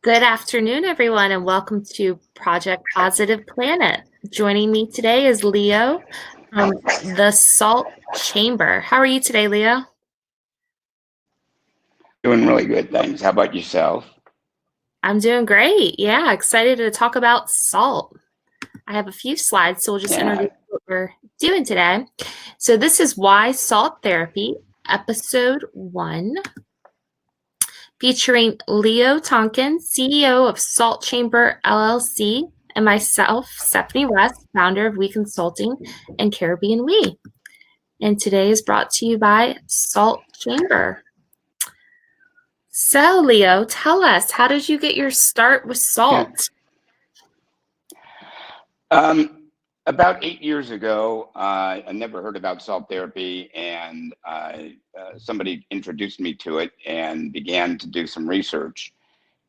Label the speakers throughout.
Speaker 1: Good afternoon, everyone, and welcome to Project Positive Planet. Joining me today is Leo from the Salt Chamber. How are you today, Leo?
Speaker 2: Doing really good, thanks. How about yourself?
Speaker 1: I'm doing great. Yeah, excited to talk about salt. I have a few slides, so we'll just
Speaker 2: Yeah,
Speaker 1: introduce what we're doing today. So this is Why Salt Therapy, Episode 1, featuring Leo Tonkin, CEO of Salt Chamber LLC, and myself, Stephanie West, founder of We Consulting and Caribbean We. And today is brought to you by Salt Chamber. So, Leo, tell us, how did you get your start with
Speaker 2: yeah.
Speaker 1: salt?
Speaker 2: About 8 years ago, I never heard about salt therapy, and somebody introduced me to it and began to do some research.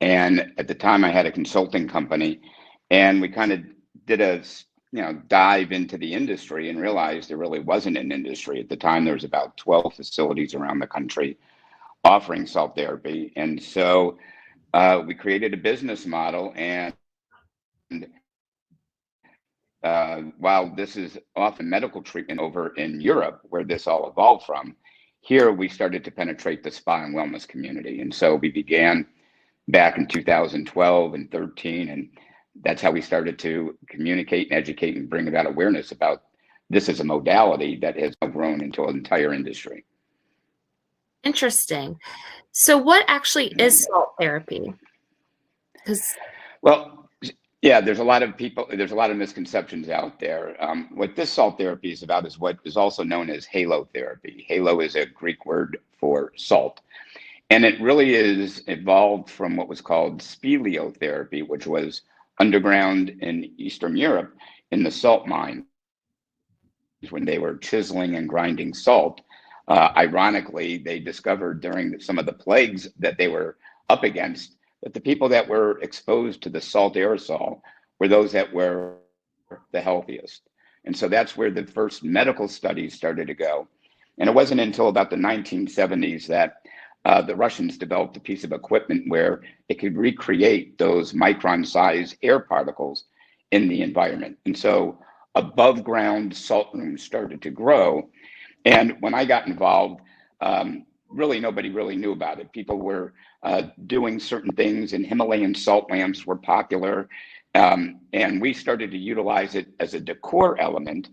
Speaker 2: And at the time, I had a consulting company, and we kind of did a dive into the industry and realized there really wasn't an industry. At the time, there was about 12 facilities around the country offering salt therapy, and so we created a business model. And while this is often medical treatment over in Europe, where this all evolved from, here we started to penetrate the spa and wellness community. And so we began back in 2012 and 13, and that's how we started to communicate and educate and bring about awareness about this as a modality that has now grown into an entire industry.
Speaker 1: Interesting. So, what actually is salt therapy? Because
Speaker 2: Well, yeah, there's a lot of misconceptions out there. What this salt therapy is about is what is also known as halotherapy. Halo is a Greek word for salt. And it really is evolved from what was called speleotherapy, which was underground in Eastern Europe in the salt mine when they were chiseling and grinding salt. Ironically, they discovered during some of the plagues that they were up against that the people that were exposed to the salt aerosol were those that were the healthiest. And so that's where the first medical studies started to go. And it wasn't until about the 1970s that the Russians developed a piece of equipment where it could recreate those micron size air particles in the environment. And so above ground salt rooms started to grow. And when I got involved, really nobody really knew about it. People were doing certain things, and Himalayan salt lamps were popular. And we started to utilize it as a decor element.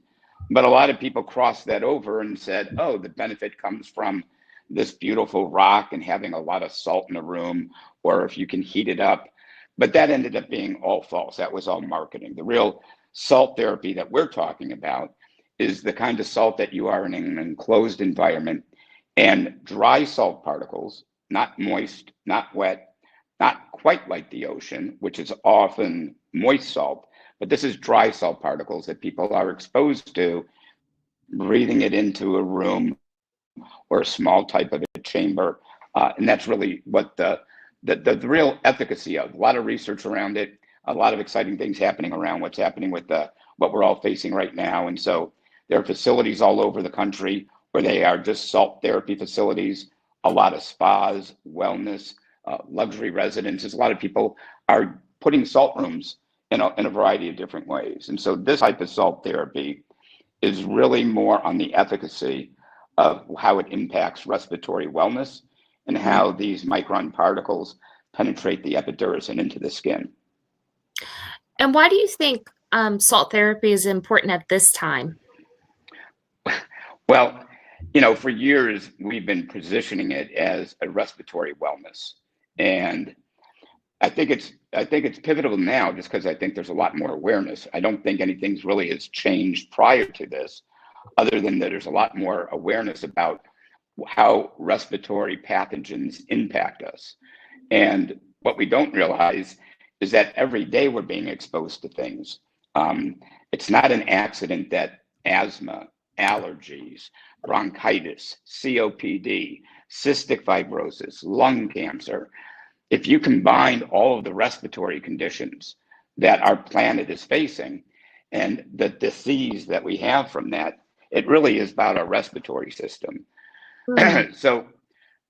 Speaker 2: But a lot of people crossed that over and said, oh, the benefit comes from this beautiful rock and having a lot of salt in the room, or if you can heat it up. But that ended up being all false. That was all marketing. The real salt therapy that we're talking about is the kind of salt that you are in an enclosed environment, and dry salt particles, not moist, not wet, not quite like the ocean, which is often moist salt, but this is dry salt particles that people are exposed to, breathing it into a room or a small type of a chamber. And that's really what the real efficacy of. A lot of research around it, a lot of exciting things happening around what's happening with what we're all facing right now. And so there are facilities all over the country where they are just salt therapy facilities, a lot of spas, wellness, luxury residences. A lot of people are putting salt rooms in a variety of different ways. And so this type of salt therapy is really more on the efficacy of how it impacts respiratory wellness and how these micron particles penetrate the epidermis and into the skin.
Speaker 1: and why do you think salt therapy is important at this time?
Speaker 2: Well, for years we've been positioning it as a respiratory wellness, and I think it's pivotal now just because I think there's a lot more awareness. I don't think anything's really has changed prior to this, other than that there's a lot more awareness about how respiratory pathogens impact us. And what we don't realize is that every day we're being exposed to things. It's not an accident that asthma, allergies, bronchitis, COPD, cystic fibrosis, lung cancer, if you combine all of the respiratory conditions that our planet is facing and the disease that we have from that, it really is about our respiratory system.
Speaker 1: Mm,
Speaker 2: So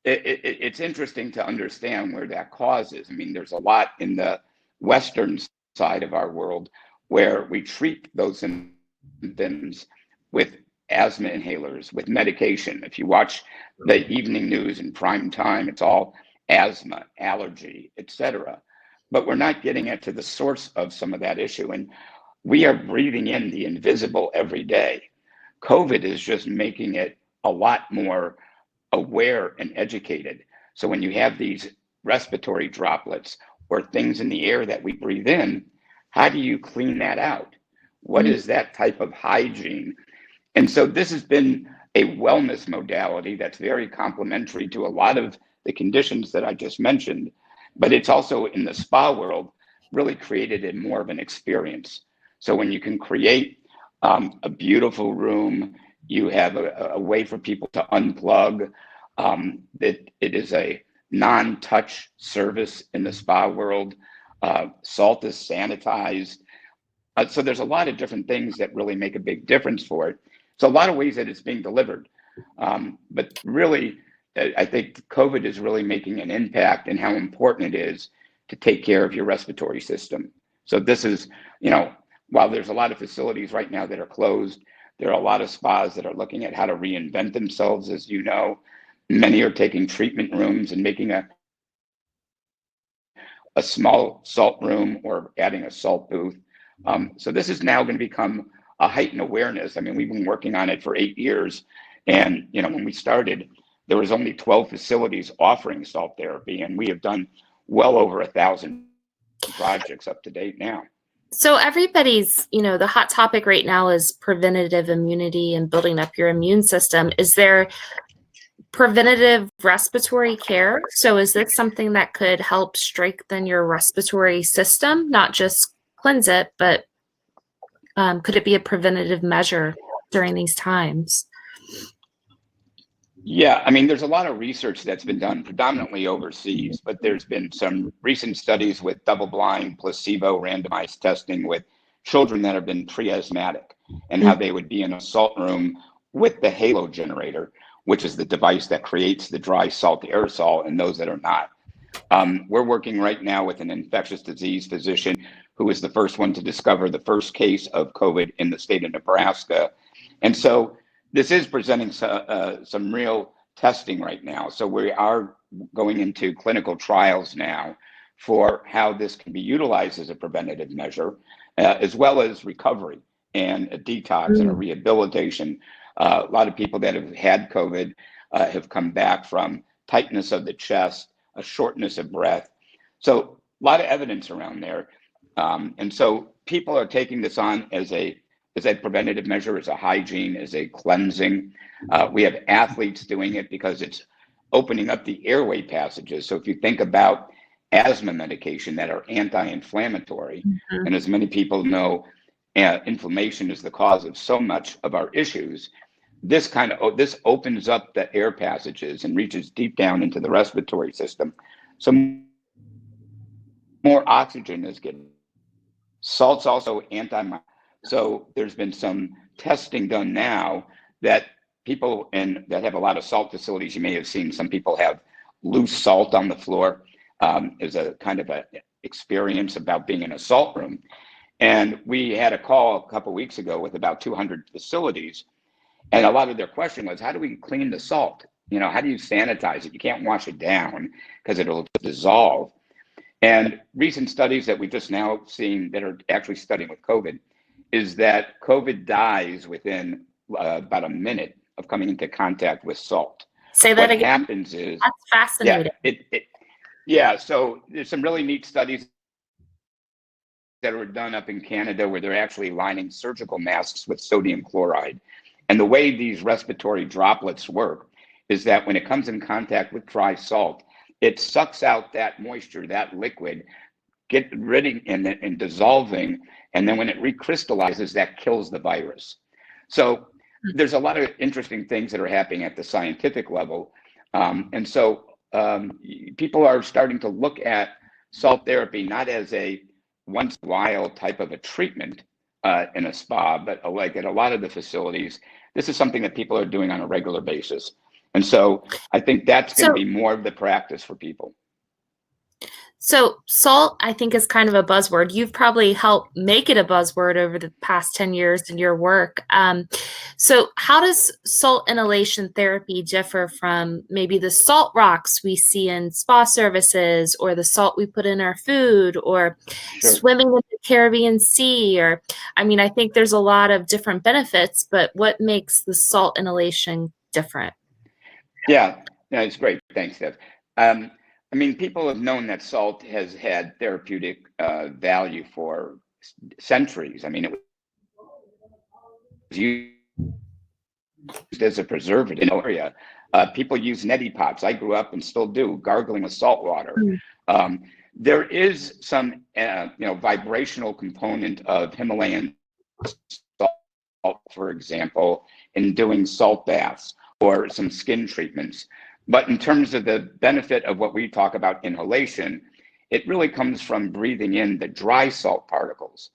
Speaker 2: it's interesting to understand where that causes. I mean, there's a lot in the Western side of our world where we treat those symptoms with asthma inhalers, with medication. If you watch the evening news in prime time, it's all asthma, allergy, etc. But we're not getting at to the source of some of that issue. And we are breathing in the invisible every day. COVID is just making it a lot more aware and educated. So when you have these respiratory droplets or things in the air that we breathe in, how do you clean that out? What is that type of hygiene? And so this has been a wellness modality that's very complementary to a lot of the conditions that I just mentioned, but it's also in the spa world really created it more of an experience. So when you can create a beautiful room, you have a way for people to unplug. That it is a non-touch service in the spa world. Salt is sanitized. So there's a lot of different things that really make a big difference for it. So a lot of ways that it's being delivered. But really, I think COVID is really making an impact in how important it is to take care of your respiratory system. So this is, while there's a lot of facilities right now that are closed, there are a lot of spas that are looking at how to reinvent themselves, as you know. Many are taking treatment rooms and making a small salt room or adding a salt booth. So this is now going to become a heightened awareness. I mean, we've been working on it for 8 years. And, when we started, there was only 12 facilities offering salt therapy, and we have done well over 1,000 projects up to date now.
Speaker 1: So everybody's, the hot topic right now is preventative immunity and building up your immune system. Is there preventative respiratory care? So is this something that could help strengthen your respiratory system, not just cleanse it, but could it be a preventative measure during these times?
Speaker 2: Yeah, I mean, there's a lot of research that's been done predominantly overseas, but there's been some recent studies with double-blind, placebo randomized testing with children that have been pre-asthmatic and how they would be in a salt room with the halo generator, which is the device that creates the dry salt aerosol, and those that are not. We're working right now with an infectious disease physician who was the first one to discover the first case of COVID in the state of Nebraska. And so this is presenting some real testing right now. So we are going into clinical trials now for how this can be utilized as a preventative measure, as well as recovery and a detox and a rehabilitation. A lot of people that have had COVID have come back from tightness of the chest, a shortness of breath. So a lot of evidence around there. And so people are taking this on as a preventative measure, as a hygiene, as a cleansing. We have athletes doing it because it's opening up the airway passages. So if you think about asthma medication that are anti-inflammatory, and as many people know, inflammation is the cause of so much of our issues. This opens up the air passages and reaches deep down into the respiratory system. So more oxygen is given. Salt's also so there's been some testing done now that people that have a lot of salt facilities, you may have seen some people have loose salt on the floor as a kind of a experience about being in a salt room. And we had a call a couple of weeks ago with about 200 facilities. And a lot of their question was, how do we clean the salt? How do you sanitize it? You can't wash it down because it'll dissolve. And recent studies that we've just now seen that are actually studying with COVID is that COVID dies within about a minute of coming into contact with salt.
Speaker 1: Say that again.
Speaker 2: What happens is,
Speaker 1: that's fascinating.
Speaker 2: So there's some really neat studies that were done up in Canada where they're actually lining surgical masks with sodium chloride. And the way these respiratory droplets work is that when it comes in contact with dry salt, it sucks out that moisture, that liquid, get rid of and dissolving. And then when it recrystallizes, that kills the virus. So there's a lot of interesting things that are happening at the scientific level. And so people are starting to look at salt therapy not as a once in a while type of a treatment in a spa, but like at a lot of the facilities, this is something that people are doing on a regular basis. And so I think that's going to
Speaker 1: So
Speaker 2: be more of the practice for people.
Speaker 1: So salt, I think, is kind of a buzzword. You've probably helped make it a buzzword over the past 10 years in your work. So how does salt inhalation therapy differ from maybe the salt rocks we see in spa services, or the salt we put in our food, or
Speaker 2: Sure.
Speaker 1: swimming in the Caribbean Sea? Or, I mean, I think there's a lot of different benefits, but what makes the salt inhalation different?
Speaker 2: Yeah, it's great. Thanks, Steph. I mean, people have known that salt has had therapeutic value for centuries. I mean, it was used as a preservative in the area. People use neti pots. I grew up and still do, gargling with salt water.
Speaker 1: Mm.
Speaker 2: There is some, vibrational component of Himalayan salt, for example, in doing salt baths or some skin treatments. But in terms of the benefit of what we talk about inhalation, it really comes from breathing in the dry salt particles.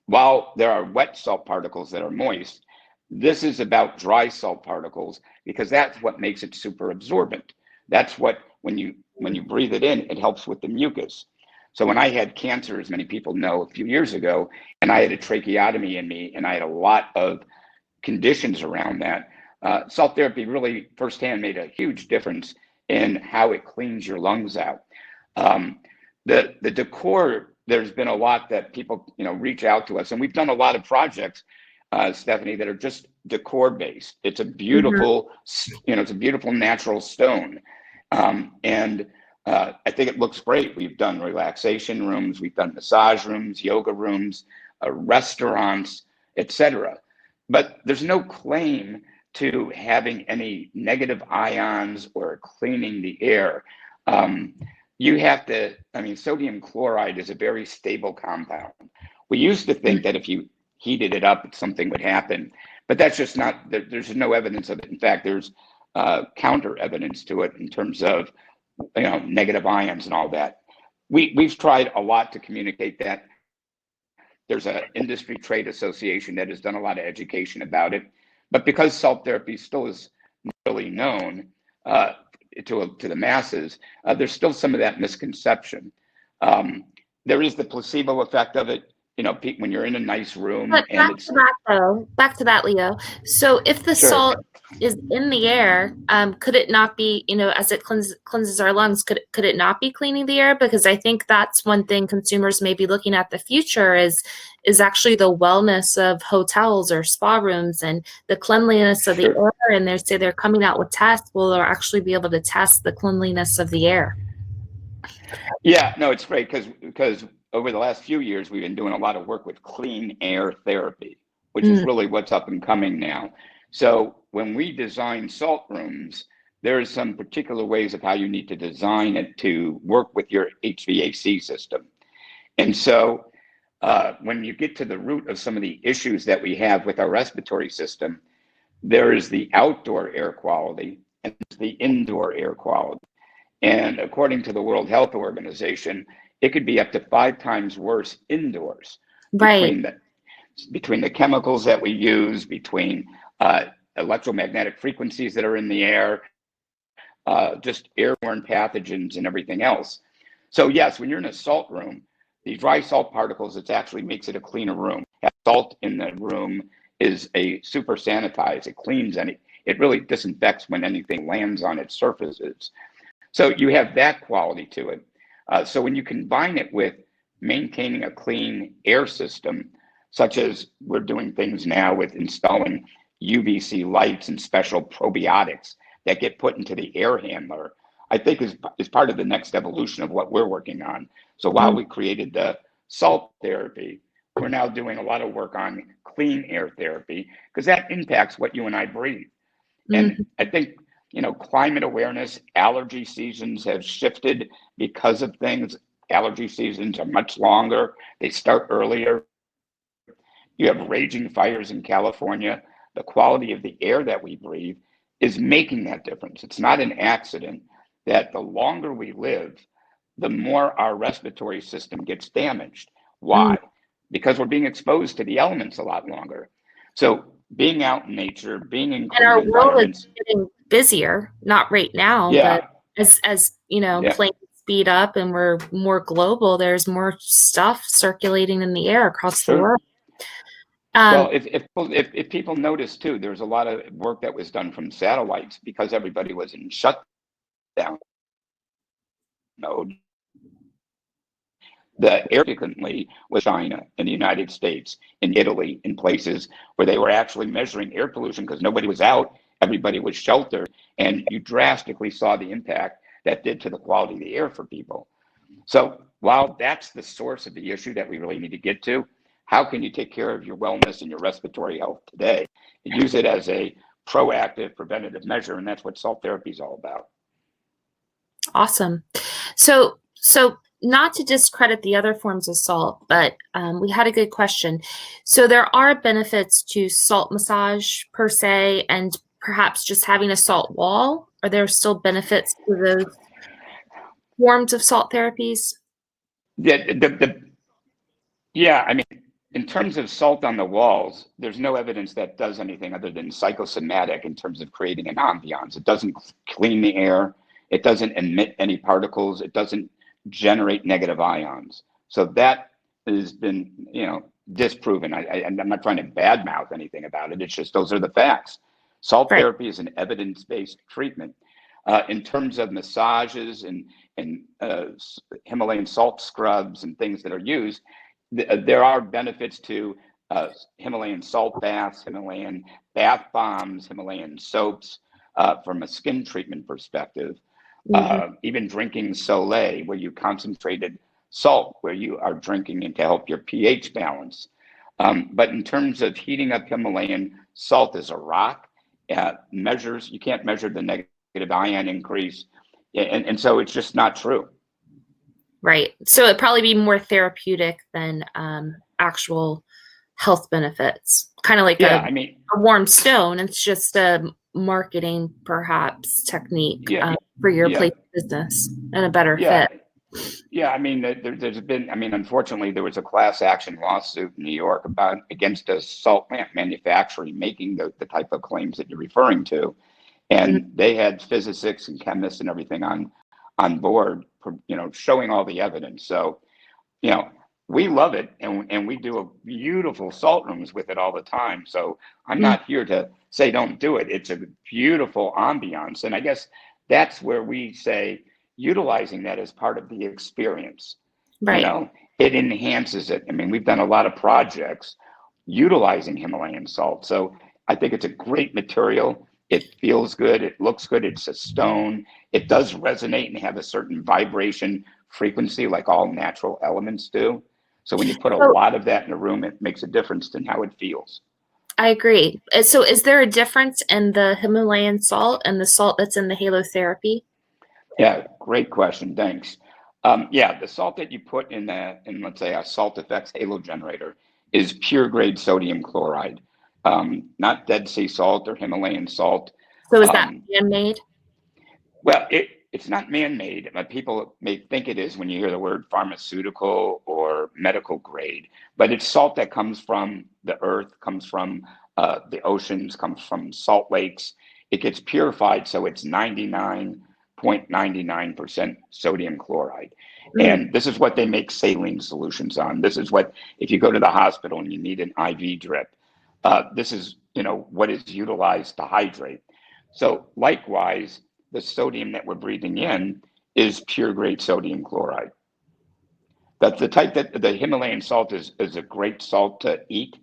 Speaker 2: While there are wet salt particles that are moist, this is about dry salt particles because that's what makes it super absorbent. That's what, when you breathe it in, it helps with the mucus. So when I had cancer, as many people know, a few years ago, and I had a tracheotomy in me, and I had a lot of conditions around that, salt therapy really firsthand made a huge difference in how it cleans your lungs out. The decor, there's been a lot that people reach out to us, and we've done a lot of projects, Stephanie, that are just decor based. It's a beautiful, it's a beautiful natural stone, and I think it looks great. We've done relaxation rooms, we've done massage rooms, yoga rooms, restaurants, etc. But there's no claim to having any negative ions or cleaning the air. You have to, I mean, sodium chloride is a very stable compound. We used to think that if you heated it up, something would happen, but that's just not, there's no evidence of it. In fact, there's counter evidence to it in terms of, negative ions and all that. We've tried a lot to communicate that. There's an industry trade association that has done a lot of education about it, but because salt therapy still is really known to the masses, there's still some of that misconception. There is the placebo effect of it. When you're in a nice room
Speaker 1: But
Speaker 2: and it's
Speaker 1: back to that, Leo. So if the
Speaker 2: sure.
Speaker 1: salt is in the air, could it not be, as it cleanses our lungs, could it not be cleaning the air? Because I think that's one thing consumers may be looking at the future is actually the wellness of hotels or spa rooms and the cleanliness of the
Speaker 2: Sure.
Speaker 1: air. And they say they're coming out with tests. Will they actually be able to test the cleanliness of the air?
Speaker 2: Yeah, no, it's great because over the last few years we've been doing a lot of work with clean air therapy, which is
Speaker 1: Mm,
Speaker 2: really what's up and coming now. So when we design salt rooms, there are some particular ways of how you need to design it to work with your HVAC system. And so when you get to the root of some of the issues that we have with our respiratory system, there is the outdoor air quality and the indoor air quality. And according to the World Health Organization, it could be up to 5 times worse indoors
Speaker 1: right.
Speaker 2: between the chemicals that we use, between electromagnetic frequencies that are in the air, just airborne pathogens and everything else. So yes, when you're in a salt room, the dry salt particles, it actually makes it a cleaner room. Salt in the room is a super sanitize. It cleans it really disinfects when anything lands on its surfaces. So you have that quality to it. So when you combine it with maintaining a clean air system, such as we're doing things now with installing UVC lights and special probiotics that get put into the air handler, I think is part of the next evolution of what we're working on. So while we created the salt therapy, we're now doing a lot of work on clean air therapy because that impacts what you and I breathe. And
Speaker 1: Mhm.
Speaker 2: I think, climate awareness, allergy seasons have shifted because of things. Allergy seasons are much longer. They start earlier. You have raging fires in California. The quality of the air that we breathe is making that difference. It's not an accident that the longer we live, the more our respiratory system gets damaged.
Speaker 1: Mm,
Speaker 2: Why? Because we're being exposed to the elements a lot longer. So being out in nature, being in
Speaker 1: And
Speaker 2: clean
Speaker 1: our world is
Speaker 2: environments.
Speaker 1: getting busier, not right now, but
Speaker 2: Yeah,
Speaker 1: as you know,
Speaker 2: yeah.
Speaker 1: planes speed up and we're more global, there's more stuff circulating in the air across the
Speaker 2: Sure.
Speaker 1: world.
Speaker 2: Well,
Speaker 1: Um,
Speaker 2: if people notice too, there's a lot of work that was done from satellites because everybody was in shutdown mode. The air frequently was China, in the United States, in Italy, in places where they were actually measuring air pollution because nobody was out, everybody was sheltered, and you drastically saw the impact that did to the quality of the air for people. So while that's the source of the issue that we really need to get to, how can you take care of your wellness and your respiratory health today? Use it as a proactive preventative measure, and that's what salt therapy is all about.
Speaker 1: Awesome. So not to discredit the other forms of salt, but we had a good question. So there are benefits to salt massage per se, and perhaps just having a salt wall. Are there still benefits to those forms of salt therapies?
Speaker 2: Yeah, I mean, in terms of salt on the walls, there's no evidence that does anything other than psychosomatic in terms of creating an ambiance. It doesn't clean the air. It doesn't emit any particles. It doesn't generate negative ions. So that has been, disproven. I'm not trying to badmouth anything about it. It's just those are the facts. Salt
Speaker 1: Right.
Speaker 2: therapy is an evidence-based treatment. In terms of massages and Himalayan salt scrubs and things that are used, there are benefits to Himalayan salt baths, Himalayan bath bombs, Himalayan soaps from a skin treatment perspective. Even drinking Soleil, where you concentrated salt, where you are drinking it to help your pH balance. But in terms of heating up Himalayan salt as a rock, you can't measure the negative ion increase. And so it's just not true.
Speaker 1: Right. So it'd probably be more therapeutic than actual health benefits. Kind of like
Speaker 2: Yeah, I mean,
Speaker 1: a warm stone. It's just a marketing, perhaps, technique
Speaker 2: yeah,
Speaker 1: for your
Speaker 2: yeah,
Speaker 1: place of business and a better
Speaker 2: yeah.
Speaker 1: fit.
Speaker 2: Yeah, I mean, there's been, I mean, unfortunately, there was a class action lawsuit in New York against a salt plant manufacturer making the type of claims that you're referring to.
Speaker 1: Mhm.
Speaker 2: And they had physicists and chemists and everything on board, showing all the evidence. So, you know, we love it, and we do a beautiful salt rooms with it all the time. So I'm
Speaker 1: Mm.
Speaker 2: not here to say don't do it. It's a beautiful ambiance, and I guess that's where we say utilizing that as part of the experience. You
Speaker 1: Right.
Speaker 2: know, it enhances it. I mean, we've done a lot of projects utilizing Himalayan salt, so I think it's a great material. It feels good. It looks good. It's a stone. It does resonate and have a certain vibration frequency like all natural elements do. So when you put a
Speaker 1: So
Speaker 2: lot of that in a room, it makes a difference in how it feels.
Speaker 1: I agree. So is there a difference in the Himalayan salt and the salt that's in the halotherapy?
Speaker 2: Yeah, great question. Thanks. Yeah, the salt that you put in let's say a salt effects halo generator is pure grade sodium chloride, not Dead Sea salt or Himalayan salt.
Speaker 1: So is that
Speaker 2: Um,
Speaker 1: man-made?
Speaker 2: Well, it's not man-made. People may think it is when you hear the word pharmaceutical or medical grade, but it's salt that comes from the earth, comes from the oceans, comes from salt lakes. It gets purified, so it's 99.99% sodium chloride.
Speaker 1: Mm.
Speaker 2: And this is what they make saline solutions on. This is what, if you go to the hospital and you need an IV drip, this is, what is utilized to hydrate. So likewise, the sodium that we're breathing in is pure grade sodium chloride. That's the type that the Himalayan salt is a great salt to eat,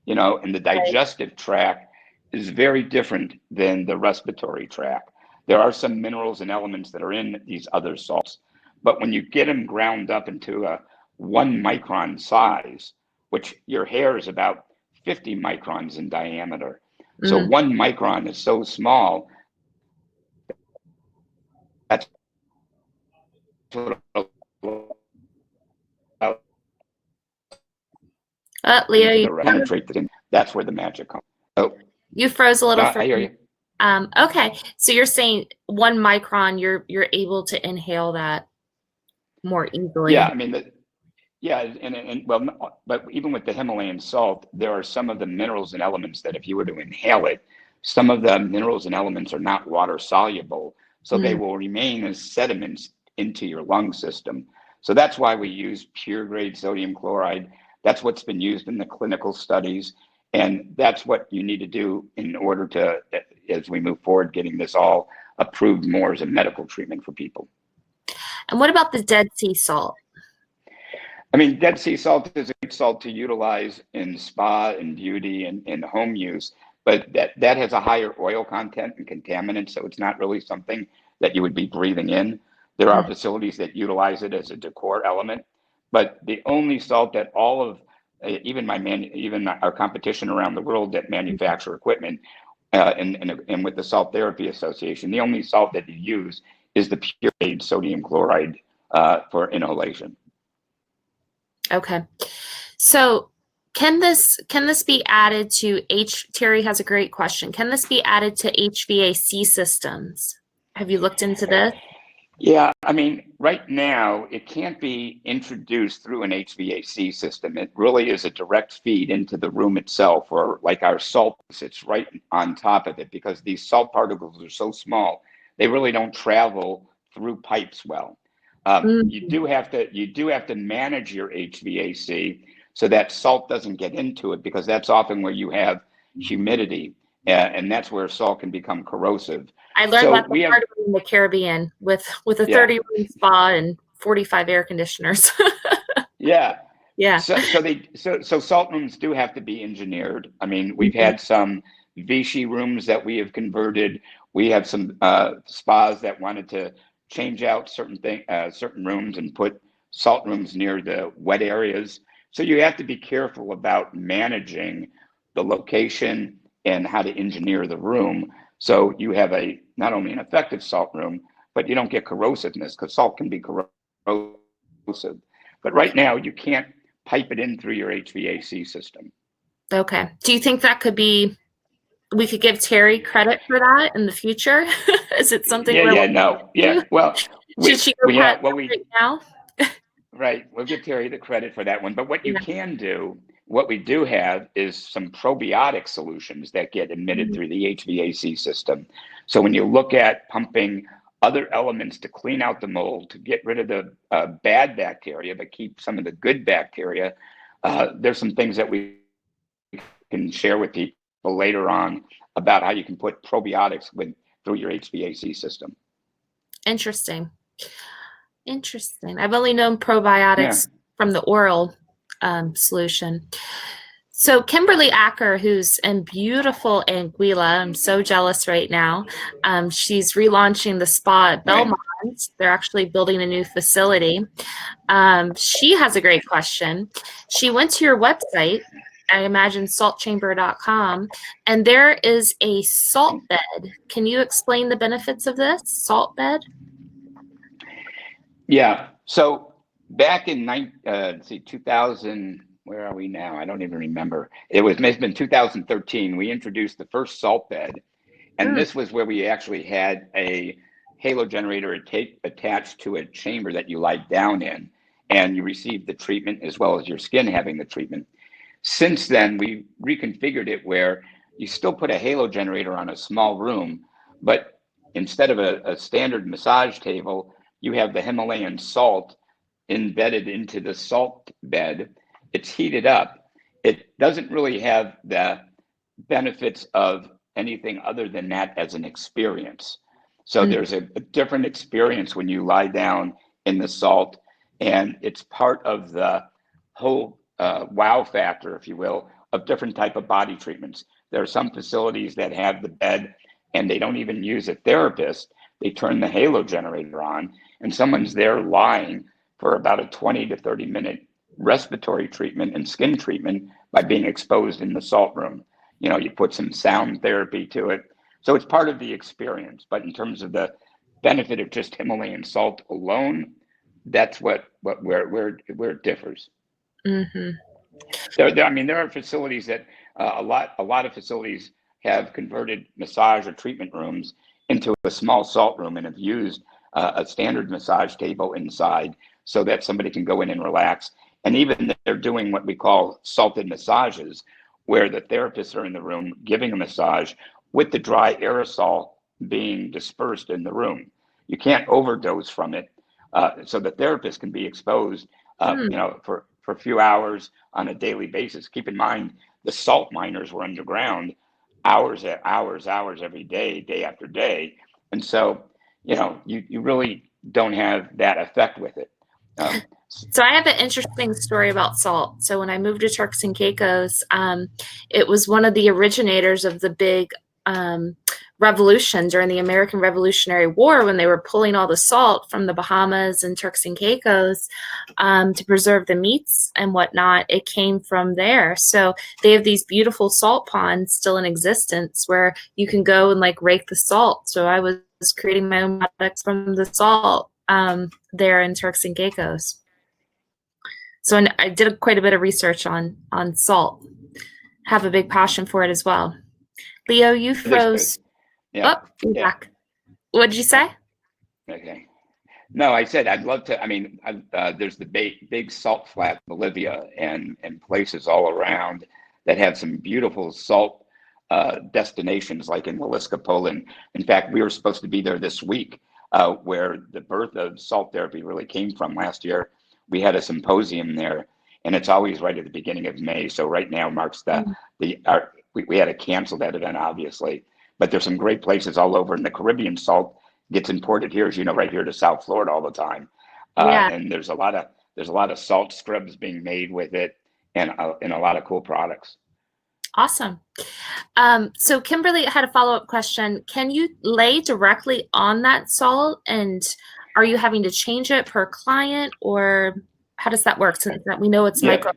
Speaker 2: and the
Speaker 1: Right.
Speaker 2: digestive tract is very different than the respiratory tract. There are some minerals and elements that are in these other salts, but when you get them ground up into a 1 micron size, which your hair is about 50 microns in diameter. So
Speaker 1: Mm.
Speaker 2: 1 micron is so small. That's what
Speaker 1: Leo,
Speaker 2: into the penetrate the, that's where the magic comes. Oh,
Speaker 1: you froze a little for
Speaker 2: I hear
Speaker 1: me.
Speaker 2: you.
Speaker 1: Okay, so you're saying 1 micron, you're able to inhale that more
Speaker 2: Yeah,
Speaker 1: easily.
Speaker 2: I mean, Yeah, and well, but even with the Himalayan salt, there are some of the minerals and elements that if you were to inhale it, some of the minerals and elements are not water soluble, so they
Speaker 1: Mm.
Speaker 2: will remain as sediments into your lung system. So that's why we use pure grade sodium chloride. That's what's been used in the clinical studies, and that's what you need to do in order to, as we move forward, getting this all approved more as a medical treatment for people.
Speaker 1: And what about the Dead Sea salt?
Speaker 2: I mean, Dead Sea salt is a great salt to utilize in spa and beauty and home use, but that has a higher oil content and contaminants, so it's not really something that you would be breathing in. There are
Speaker 1: Mm.
Speaker 2: facilities that utilize it as a decor element, but the only salt that all of even our competition around the world that manufacture equipment and with the Salt Therapy Association, the only salt that you use is the pure sodium chloride for inhalation.
Speaker 1: Okay. So can this be added to Terry has a great question. Can this be added to HVAC systems? Have you looked into this?
Speaker 2: Yeah, I mean, right now it can't be introduced through an HVAC system. It really is a direct feed into the room itself, or like our salt sits right on top of it because these salt particles are so small, they really don't travel through pipes well. You
Speaker 1: Mm.
Speaker 2: do have to manage your HVAC so that salt doesn't get into it because that's often where you have humidity, and that's where salt can become corrosive.
Speaker 1: I learned
Speaker 2: So
Speaker 1: that the
Speaker 2: we have,
Speaker 1: hard way in the Caribbean with a
Speaker 2: yeah.
Speaker 1: 30-room spa and 45 air conditioners.
Speaker 2: Yeah.
Speaker 1: Yeah.
Speaker 2: So salt rooms do have to be engineered. I mean, we've
Speaker 1: Mhm.
Speaker 2: had some Vichy rooms that we have converted. We have some spas that wanted to change out certain rooms and put salt rooms near the wet areas. So you have to be careful about managing the location and how to engineer the room. So you have a not only an effective salt room, but you don't get corrosiveness because salt can be corrosive. But right now, you can't pipe it in through your HVAC system.
Speaker 1: Okay. Do you think that we could give Terry credit for that in the future? Is it something
Speaker 2: Yeah,
Speaker 1: we're
Speaker 2: yeah,
Speaker 1: looking
Speaker 2: no, yeah.
Speaker 1: into?
Speaker 2: Well,
Speaker 1: Should she go patent
Speaker 2: well,
Speaker 1: that right now?
Speaker 2: right. We'll give Terry the credit for that one. But what you
Speaker 1: Yeah.
Speaker 2: can do, what we do have is some probiotic solutions that get emitted
Speaker 1: Mhm.
Speaker 2: through the HVAC system. So when you look at pumping other elements to clean out the mold, to get rid of the bad bacteria, but keep some of the good bacteria, there's some things that we can share with people later on about how you can put probiotics through your HVAC system.
Speaker 1: Interesting. Interesting. I've only known
Speaker 2: Yeah.
Speaker 1: probiotics from the oral solution. So Kimberly Acker, who's in beautiful Anguilla, I'm so jealous right now. She's relaunching the spa at
Speaker 2: Right.
Speaker 1: Belmont. They're actually building a new facility. She has a great question. She went to your website, I imagine saltchamber.com, and there is a salt bed. Can you explain the benefits of this salt bed?
Speaker 2: Yeah. So back in let's see, 2000, where are we now? I don't even remember. It's been 2013. We introduced the first salt bed, and
Speaker 1: Mm.
Speaker 2: this was where we actually had a halo generator attached to a chamber that you lie down in, and you receive the treatment as well as your skin having the treatment. Since then, we reconfigured it where you still put a halo generator on a small room, but instead of a standard massage table, you have the Himalayan salt embedded into the salt bed. It's heated up. It doesn't really have the benefits of anything other than that as an experience. So
Speaker 1: Mm.
Speaker 2: there's a different experience when you lie down in the salt, and it's part of the whole wow factor, if you will, of different type of body treatments. There are some facilities that have the bed and they don't even use a therapist. They turn the halo generator on and someone's there lying for about a 20 to 30-minute respiratory treatment and skin treatment by being exposed in the salt room. You know, you put some sound therapy to it. So it's part of the experience. But in terms of the benefit of just Himalayan salt alone, that's where it differs.
Speaker 1: Mm-hmm.
Speaker 2: I mean, there are facilities that a lot of facilities have converted massage or treatment rooms into a small salt room and have used a standard massage table inside so that somebody can go in and relax. And even they're doing what we call salted massages, where the therapists are in the room giving a massage with the dry aerosol being dispersed in the room. You can't overdose from it, so the therapist can be exposed, for a few hours on a daily basis. Keep in mind, the salt miners were underground hours every day, day after day. And so, you really don't have that effect with it.
Speaker 1: So I have an interesting story about salt. So when I moved to Turks and Caicos, it was one of the originators of the big revolution during the American Revolutionary War, when they were pulling all the salt from the Bahamas and Turks and Caicos to preserve the meats and whatnot. It came from there. So they have these beautiful salt ponds still in existence where you can go and like rake the salt. So I was creating my own products from the salt there in Turks and Caicos. So I did quite a bit of research on salt. Have a big passion for it as well. Leo, you froze.
Speaker 2: Yeah.
Speaker 1: Oh, you're back. What did you say?
Speaker 2: Okay. No, I said I'd love to. I mean, there's the big salt flat Bolivia and places all around that have some beautiful salt destinations, like in Waliska, Poland. In fact, we were supposed to be there this week, where the birth of salt therapy really came from last year. We had a symposium there, and it's always right at the beginning of May. So right now marks we had to cancel that event, obviously. But there's some great places all over, and the Caribbean salt gets imported here, as you know, right here to South Florida all the time.
Speaker 1: Yeah.
Speaker 2: And there's a lot of salt scrubs being made with it, and a lot of cool products.
Speaker 1: Awesome. So Kimberly had a follow-up question. Can you lay directly on that salt, and are you having to change it per client, or how does that work, since that we know it's micro?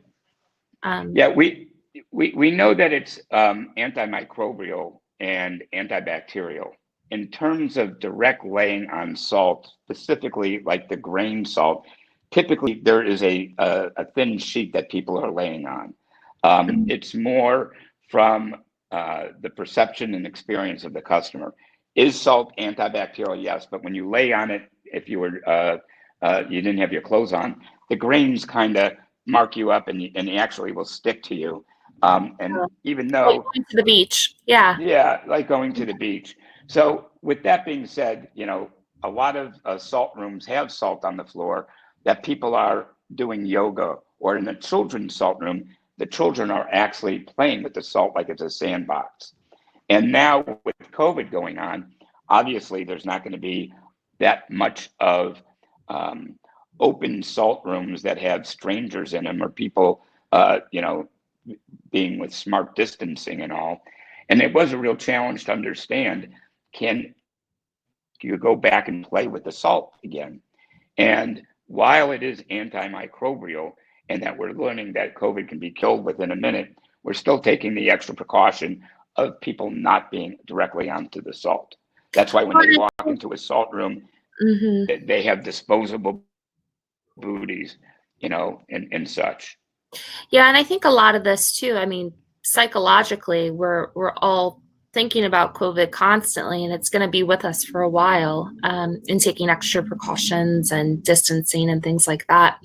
Speaker 2: Yeah, we know that it's antimicrobial and antibacterial. In terms of direct laying on salt, specifically like the grain salt, typically there is a thin sheet that people are laying on. It's more from the perception and experience of the customer. Is salt antibacterial? Yes, but when you lay on it, if you were you didn't have your clothes on, the grains kind of mark you up, and you actually will stick to you. And even though
Speaker 1: like going to the beach, yeah,
Speaker 2: like going to the beach. So with that being said, a lot of salt rooms have salt on the floor that people are doing yoga, or in the children's salt room, the children are actually playing with the salt like it's a sandbox. And now with COVID going on, obviously there's not going to be that much of open salt rooms that have strangers in them, or people, being with smart distancing and all. And it was a real challenge to understand, can you go back and play with the salt again? And while it is antimicrobial, and that we're learning that COVID can be killed within a minute, we're still taking the extra precaution of people not being directly onto the salt. That's why when they walk into a salt room, they have disposable booties, and such.
Speaker 1: Yeah, and I think a lot of this too, I mean, psychologically, we're all thinking about COVID constantly, and it's going to be with us for a while, in taking extra precautions and distancing and things like that.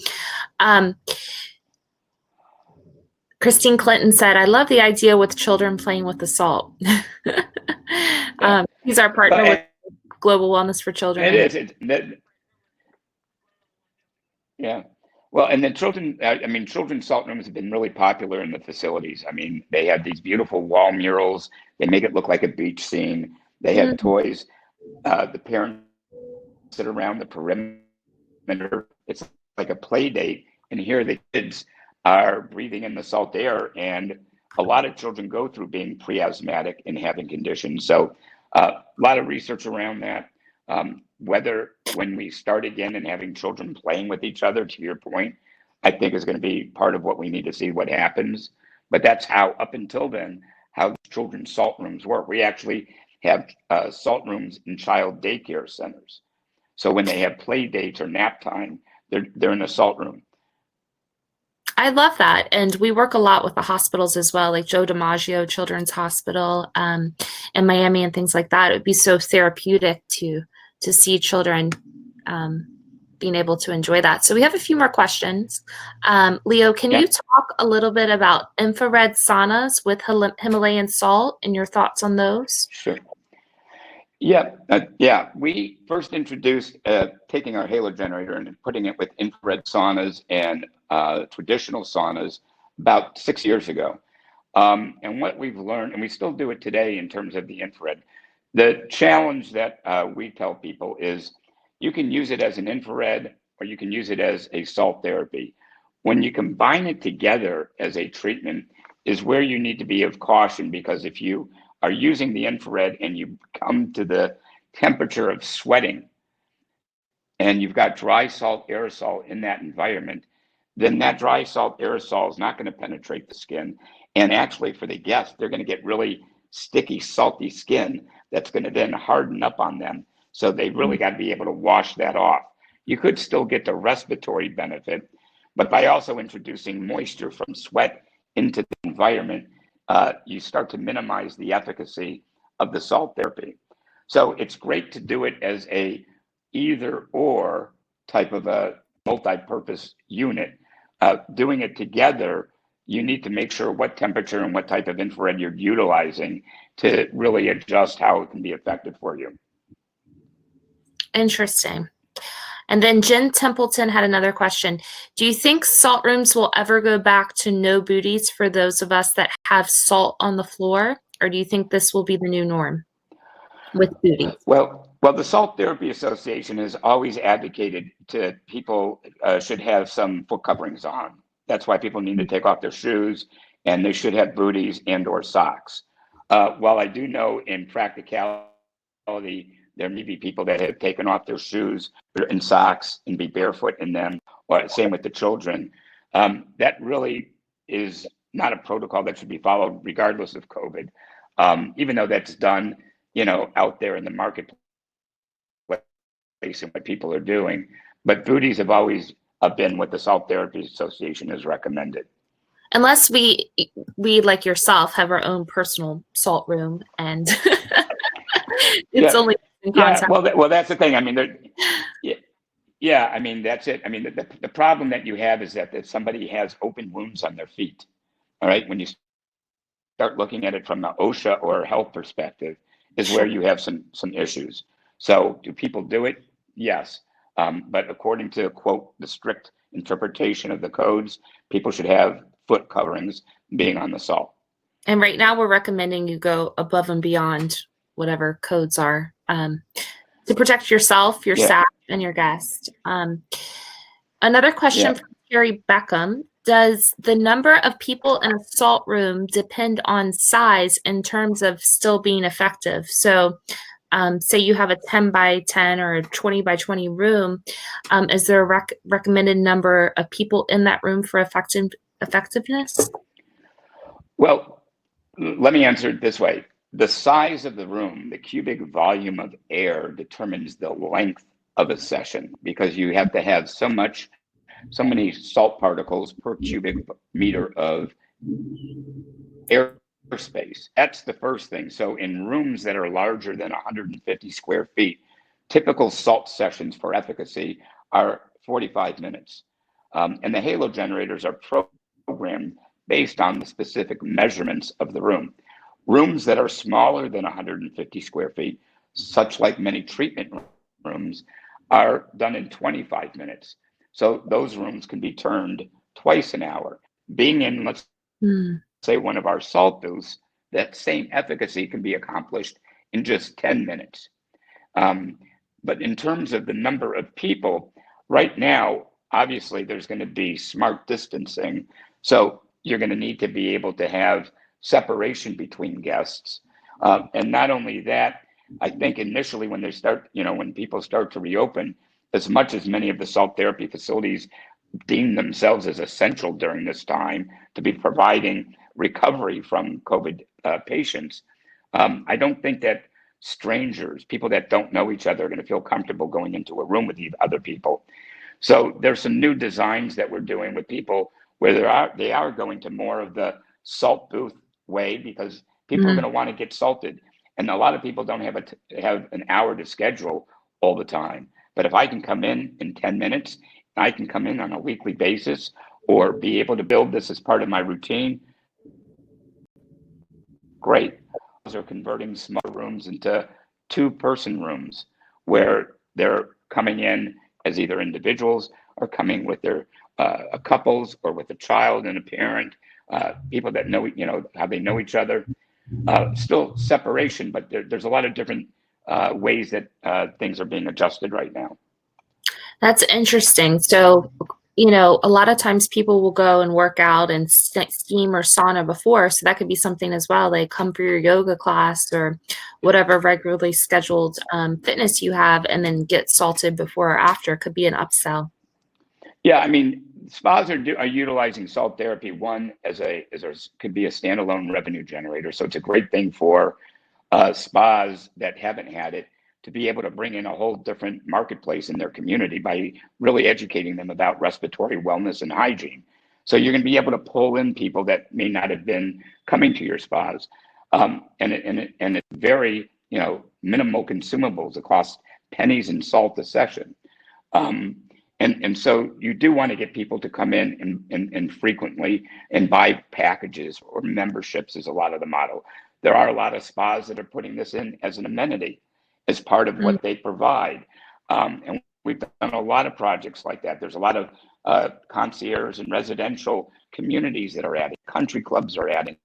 Speaker 1: Christine Clinton said, "I love the idea with children playing with the salt." He's our partner with Global Wellness for Children.
Speaker 2: Yeah. Well, and the children's salt rooms have been really popular in the facilities. I mean, they have these beautiful wall murals. They make it look like a beach scene. They have toys. The parents sit around the perimeter. It's like a play date. And here the kids are breathing in the salt air. And a lot of children go through being pre-asthmatic and having conditions. So a lot of research around that. Whether when we start again and having children playing with each other, to your point, I think is going to be part of what we need to see what happens. But that's how, up until then, how children's salt rooms work. We actually have salt rooms in child daycare centers. So when they have play dates or nap time, they're in a salt room.
Speaker 1: I love that. And we work a lot with the hospitals as well, like Joe DiMaggio Children's Hospital in Miami and things like that. It would be so therapeutic to see children being able to enjoy that. So we have a few more questions. Leo, can you talk a little bit about infrared saunas with Himalayan salt and your thoughts on those?
Speaker 2: Sure. Yeah. We first introduced taking our halo generator and putting it with infrared saunas and traditional saunas about 6 years ago. And what we've learned, and we still do it today in terms of the infrared, the challenge that we tell people is you can use it as an infrared or you can use it as a salt therapy. When you combine it together as a treatment is where you need to be of caution, because if you are using the infrared and you come to the temperature of sweating and you've got dry salt aerosol in that environment, then that dry salt aerosol is not going to penetrate the skin. And actually for the guests, they're going to get really sticky, salty skin that's going to then harden up on them. So they really got to be able to wash that off. You could still get the respiratory benefit, but by also introducing moisture from sweat into the environment, you start to minimize the efficacy of the salt therapy. So it's great to do it as a either or type of a multi-purpose unit. Doing it together, you need to make sure what temperature and what type of infrared you're utilizing to really adjust how it can be effective for you.
Speaker 1: Interesting. And then Jen Templeton had another question. Do you think salt rooms will ever go back to no booties for those of us that have salt on the floor? Or do you think this will be the new norm with booties?
Speaker 2: Well, the Salt Therapy Association has always advocated to people should have some foot coverings on. That's why people need to take off their shoes, and they should have booties and or socks. While I do know in practicality, there may be people that have taken off their shoes and socks and be barefoot in them, or same with the children. That really is not a protocol that should be followed regardless of COVID, even though that's done, out there in the marketplace and what people are doing. But booties have always been what the Salt Therapy Association has recommended.
Speaker 1: Unless we like yourself have our own personal salt room and it's only in contact.
Speaker 2: Well, that's the thing. I mean, I mean, that's it. I mean, the problem that you have is that somebody has open wounds on their feet. All right, when you start looking at it from an OSHA or a health perspective, is where you have some issues. So, do people do it? Yes, but according to quote the strict interpretation of the codes, people should have foot coverings being on the salt.
Speaker 1: And right now, we're recommending you go above and beyond whatever codes are to protect yourself, your staff, and your guest. Another question from Carrie Beckham. Does the number of people in a salt room depend on size in terms of still being effective? So say you have a 10 by 10 or a 20 by 20 room, is there a recommended number of people in that room for effectiveness?
Speaker 2: Well, let me answer it this way. The size of the room, the cubic volume of air determines the length of a session, because you have to have so many salt particles per cubic meter of air space. That's the first thing. So in rooms that are larger than 150 square feet, typical salt sessions for efficacy are 45 minutes. And the halo generators are programmed based on the specific measurements of the room. Rooms that are smaller than 150 square feet, such like many treatment rooms, are done in 25 minutes. So those rooms can be turned twice an hour. Being in, let's say, one of our salt booths, that same efficacy can be accomplished in just 10 minutes. But in terms of the number of people, right now, obviously, there's going to be smart distancing. So you're going to need to be able to have separation between guests. And not only that, I think initially when they start, when people start to reopen, as much as many of the salt therapy facilities deem themselves as essential during this time to be providing recovery from COVID patients, I don't think that strangers, people that don't know each other, are going to feel comfortable going into a room with other people. So there's some new designs that we're doing with people where they are going to more of the salt booth way, because people are going to want to get salted. And a lot of people don't have an hour to schedule all the time. But if I can come in 10 minutes, I can come in on a weekly basis or be able to build this as part of my routine, great. They're converting small rooms into 2-person rooms where they're coming in as either individuals or coming with their couples or with a child and a parent, people that know, how they know each other. Still separation, but there's a lot of different ways that things are being adjusted right now.
Speaker 1: That's interesting. So, a lot of times people will go and work out and steam or sauna before. So that could be something as well. They come for your yoga class or whatever regularly scheduled fitness you have, and then get salted before or after. Could be an upsell.
Speaker 2: Yeah, I mean, spas are utilizing salt therapy, one could be a standalone revenue generator. So it's a great thing for spas that haven't had it to be able to bring in a whole different marketplace in their community by really educating them about respiratory wellness and hygiene. So you're going to be able to pull in people that may not have been coming to your spas, and it's very minimal consumables. It costs pennies and salt a session. And so you do want to get people to come in and frequently and buy packages or memberships is a lot of the model. There are a lot of spas that are putting this in as an amenity, as part of what they provide. And we've done a lot of projects like that. There's a lot of concierge and residential communities that are adding, country clubs are adding.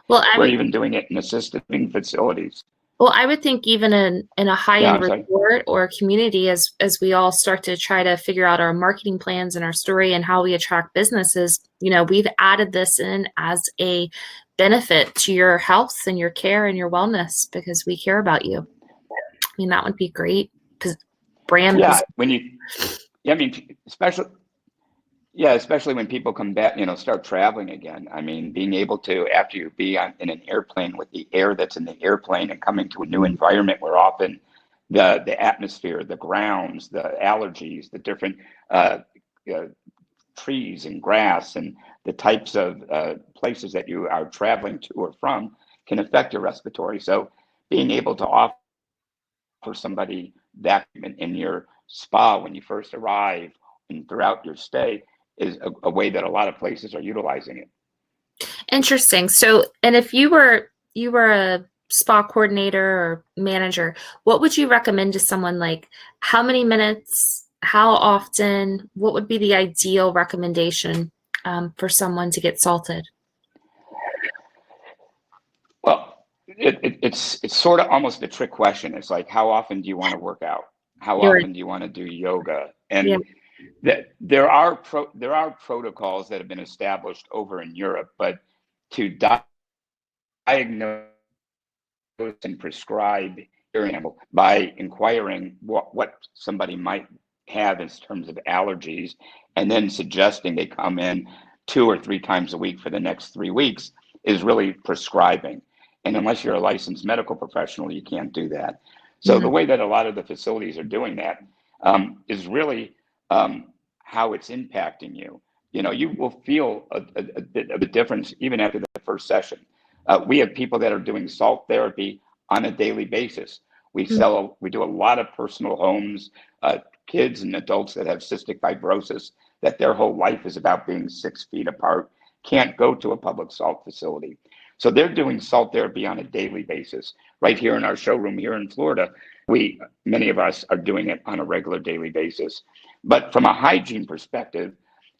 Speaker 1: Well,
Speaker 2: we're even doing it in assisted living facilities.
Speaker 1: Well, I would think even in a high-end resort or community, as we all start to try to figure out our marketing plans and our story and how we attract businesses, we've added this in as a benefit to your health and your care and your wellness because we care about you. I mean, that would be great. Brand.
Speaker 2: Yeah, especially when people come back, start traveling again. I mean, being able to, after you be in an airplane with the air that's in the airplane and coming to a new environment where often the atmosphere, the grounds, the allergies, the different trees and grass and the types of places that you are traveling to or from can affect your respiratory. So being able to offer somebody that in your spa when you first arrive and throughout your stay is a way that a lot of places are utilizing it.
Speaker 1: Interesting. So, and if you were a spa coordinator or manager, what would you recommend to someone? Like how many minutes, how often, what would be the ideal recommendation for someone to get salted?
Speaker 2: Well, it's sort of almost a trick question. It's like, how often do you want to work out? How often do you want to do yoga? And there are protocols that have been established over in Europe, but to diagnose and prescribe by inquiring what somebody might have in terms of allergies, and then suggesting they come in 2 or 3 times a week for the next 3 weeks is really prescribing. And unless you're a licensed medical professional, you can't do that. So the way that a lot of the facilities are doing that is really how it's impacting you. You will feel a bit of a difference even after the first session. We have people that are doing salt therapy on a daily basis. We do a lot of personal homes, kids and adults that have cystic fibrosis, that their whole life is about being 6 feet apart, can't go to a public salt facility. So they're doing salt therapy on a daily basis. Right here in our showroom here in Florida, many of us are doing it on a regular daily basis. But from a hygiene perspective,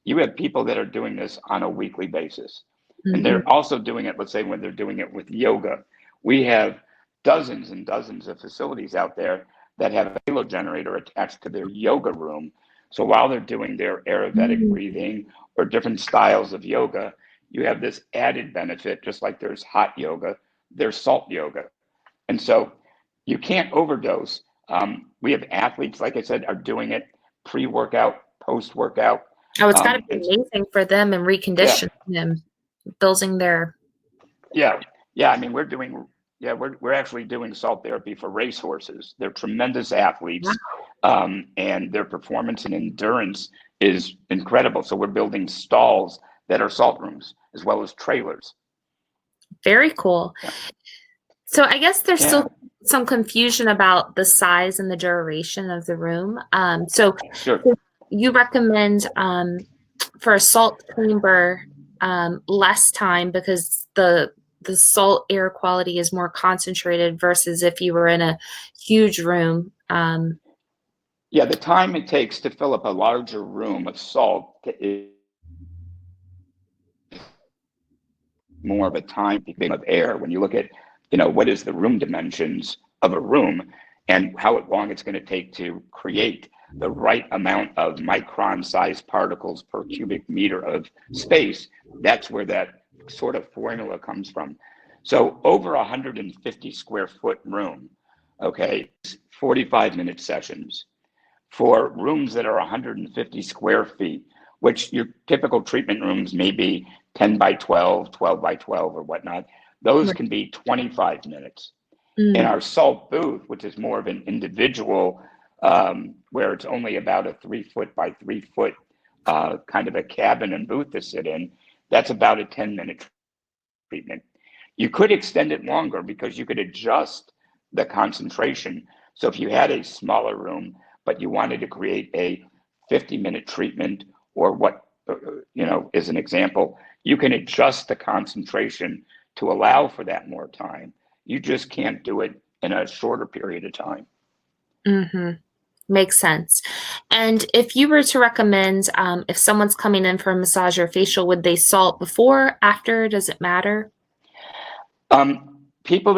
Speaker 2: you have people that are doing this on a weekly basis. And they're also doing it, let's say when they're doing it with yoga. We have dozens and dozens of facilities out there that have a halo generator attached to their yoga room. So while they're doing their Ayurvedic breathing or different styles of yoga, you have this added benefit, just like there's hot yoga, there's salt yoga. And so you can't overdose. We have athletes, like I said, are doing it pre-workout, post-workout.
Speaker 1: Oh, it's got to be amazing for them and reconditioning them, building their.
Speaker 2: Yeah. I mean, we're actually doing salt therapy for racehorses. They're tremendous athletes, and their performance and endurance is incredible. So we're building stalls that are salt rooms as well as trailers.
Speaker 1: Very cool. So I guess there's
Speaker 2: Yeah,
Speaker 1: still some confusion about the size and the duration of the room. So
Speaker 2: sure.
Speaker 1: you recommend for a salt chamber less time because the salt air quality is more concentrated versus if you were in a huge room.
Speaker 2: Yeah, the time it takes to fill up a larger room of salt is more of a time of air. When you look at, what is the room dimensions of a room and how long it's going to take to create the right amount of micron-sized particles per cubic meter of space, that's where that sort of formula comes from. So over 150 square foot room, okay, 45-minute sessions. For rooms that are 150 square feet, which your typical treatment rooms may be 10 by 12, 12 by 12 or whatnot, those can be 25 minutes. In
Speaker 1: Mm,
Speaker 2: our salt booth, which is more of an individual, where it's only about a 3 foot by 3 foot kind of a cabin and booth to sit in, that's about a 10-minute treatment. You could extend it longer because you could adjust the concentration. So if you had a smaller room, but you wanted to create a 50-minute treatment, or what, is an example, you can adjust the concentration to allow for that more time. You just can't do it in a shorter period of time.
Speaker 1: hmm Makes sense. And if you were to recommend, if someone's coming in for a massage or facial, would they salt before, after? Does it matter?
Speaker 2: People,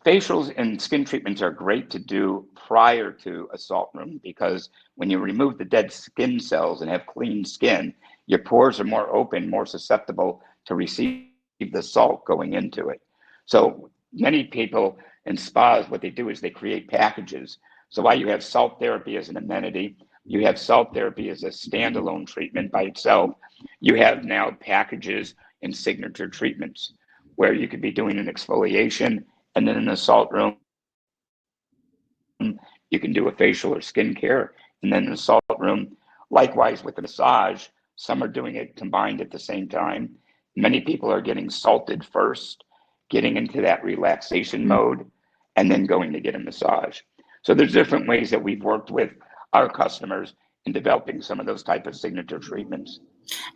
Speaker 2: facials and skin treatments are great to do prior to a salt room, because when you remove the dead skin cells and have clean skin, your pores are more open, more susceptible to receive the salt going into it. So many people in spas, what they do is they create packages. So while you have salt therapy as an amenity, you have salt therapy as a standalone treatment by itself. You have now packages and signature treatments where you could be doing an exfoliation, and then in the salt room, you can do a facial or skincare. And then in the salt room, likewise with the massage, some are doing it combined at the same time. Many people are getting salted first, getting into that relaxation mode, and then going to get a massage. So there's different ways that we've worked with our customers in developing some of those type of signature treatments.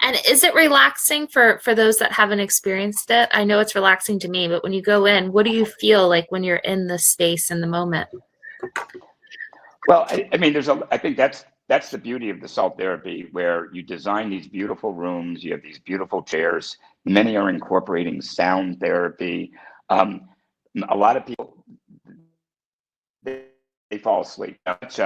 Speaker 1: And is it relaxing for those that haven't experienced it? I know it's relaxing to me, but when you go in, what do you feel like when you're in the space in the moment?
Speaker 2: Well, I mean, I think that's the beauty of the salt therapy, where you design these beautiful rooms, you have these beautiful chairs. Many are incorporating sound therapy. Um, a lot of people, they, they fall asleep. Much